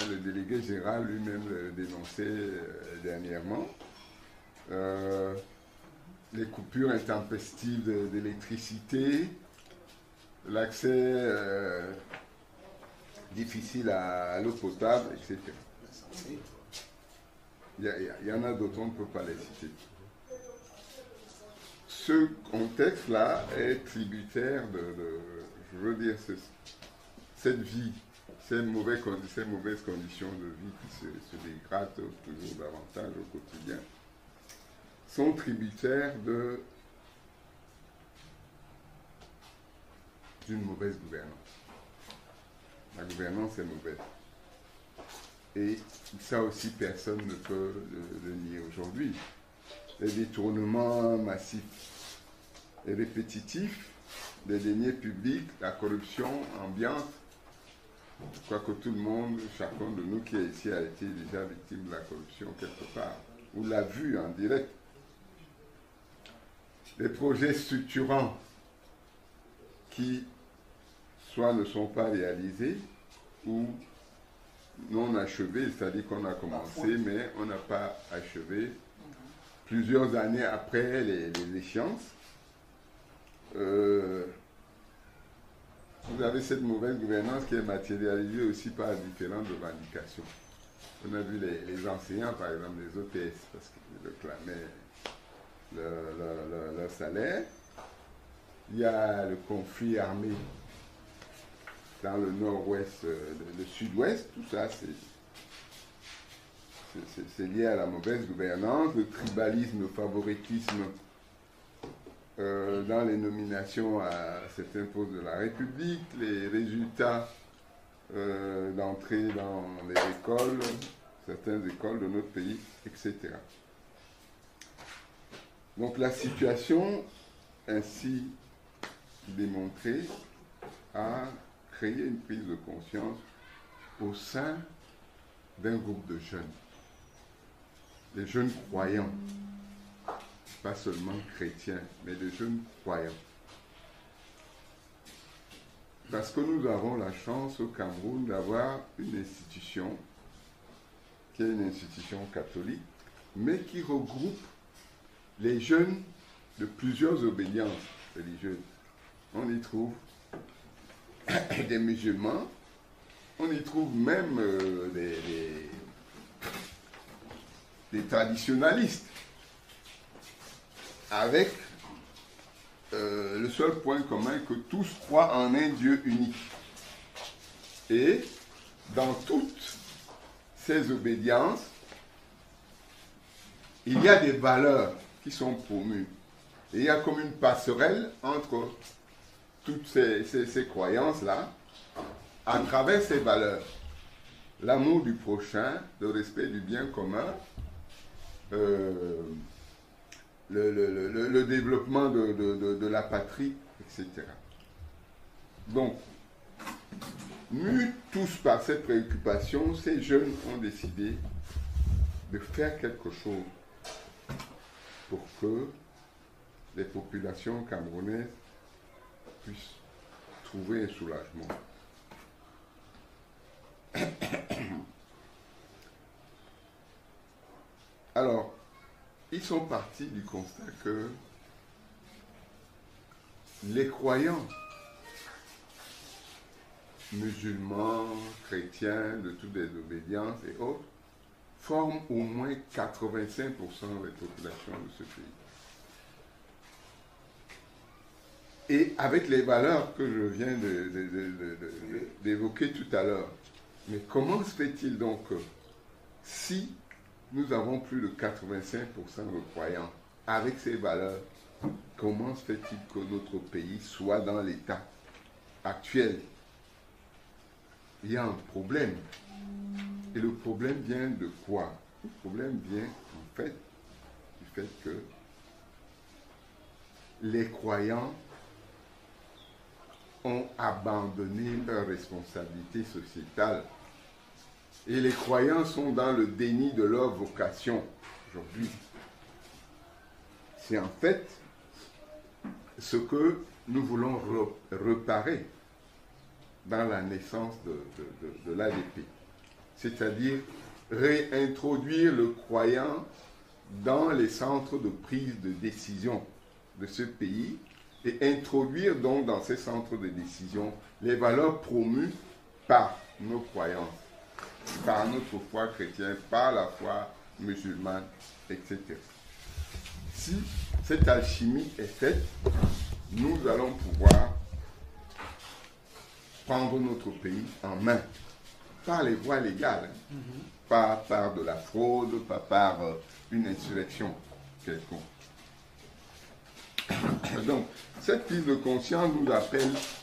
le délégué général lui-même le dénonçait dernièrement. Les coupures intempestives d'électricité, l'accès difficile à l'eau potable, etc. Il y en a d'autres, on ne peut pas les citer. Ce contexte-là est tributaire je veux dire, cette vie, ces mauvaises conditions de vie qui se dégradent toujours davantage au quotidien, sont tributaires d'une mauvaise gouvernance. La gouvernance est mauvaise. Et ça aussi, personne ne peut le nier aujourd'hui. Les détournements massifs et répétitifs des deniers publics, la corruption ambiante, je crois que tout le monde, chacun de nous qui est ici a été déjà victime de la corruption quelque part, ou l'a vu en direct. Les projets structurants qui soit ne sont pas réalisés ou non achevés, c'est-à-dire qu'on a commencé mais on n'a pas achevé plusieurs années après les échéances. Vous avez cette mauvaise gouvernance qui est matérialisée aussi par différentes revendications. On a vu les enseignants, par exemple, les OTS, parce qu'ils réclamaient leur salaire. Il y a le conflit armé dans le nord-ouest, le sud-ouest, tout ça, c'est lié à la mauvaise gouvernance, le tribalisme, le favoritisme dans les nominations à certains postes de la République, les résultats d'entrée dans les écoles, certaines écoles de notre pays, etc. Donc la situation ainsi démontrée a créé une prise de conscience au sein d'un groupe de jeunes, des jeunes croyants, pas seulement chrétiens, mais des jeunes croyants. Parce que nous avons la chance au Cameroun d'avoir une institution qui est une institution catholique, mais qui regroupe les jeunes de plusieurs obédiences religieuses. On y trouve des musulmans, on y trouve même des traditionalistes, avec le seul point commun que tous croient en un Dieu unique. Et dans toutes ces obédiences, il y a des valeurs qui sont promues. Et il y a comme une passerelle entre toutes ces croyances-là, à travers ces valeurs. L'amour du prochain, le respect du bien commun, le développement de la patrie, etc. Donc, mus tous par cette préoccupation, ces jeunes ont décidé de faire quelque chose pour que les populations camerounaises puissent trouver un soulagement. Alors, ils sont partis du constat que les croyants musulmans, chrétiens, de toutes les obédiences et autres, forment au moins 85% des populations de ce pays. Et avec les valeurs que je viens d'évoquer tout à l'heure, mais comment se fait-il donc que si nous avons plus de 85% de croyants avec ces valeurs, comment se fait-il que notre pays soit dans l'état actuel? Il y a un problème. Et le problème vient de quoi? Le problème vient en fait du fait que les croyants ont abandonné leurs responsabilités sociétales. Et les croyants sont dans le déni de leur vocation aujourd'hui. C'est en fait ce que nous voulons réparer dans la naissance de l'ADP. c'est-à-dire réintroduire le croyant dans les centres de prise de décision de ce pays et introduire donc dans ces centres de décision les valeurs promues par nos croyances, par notre foi chrétienne, par la foi musulmane, etc. Si cette alchimie est faite, nous allons pouvoir prendre notre pays en main par les voies légales, pas par de la fraude, pas par une insurrection quelconque. Donc, cette prise de conscience nous appelle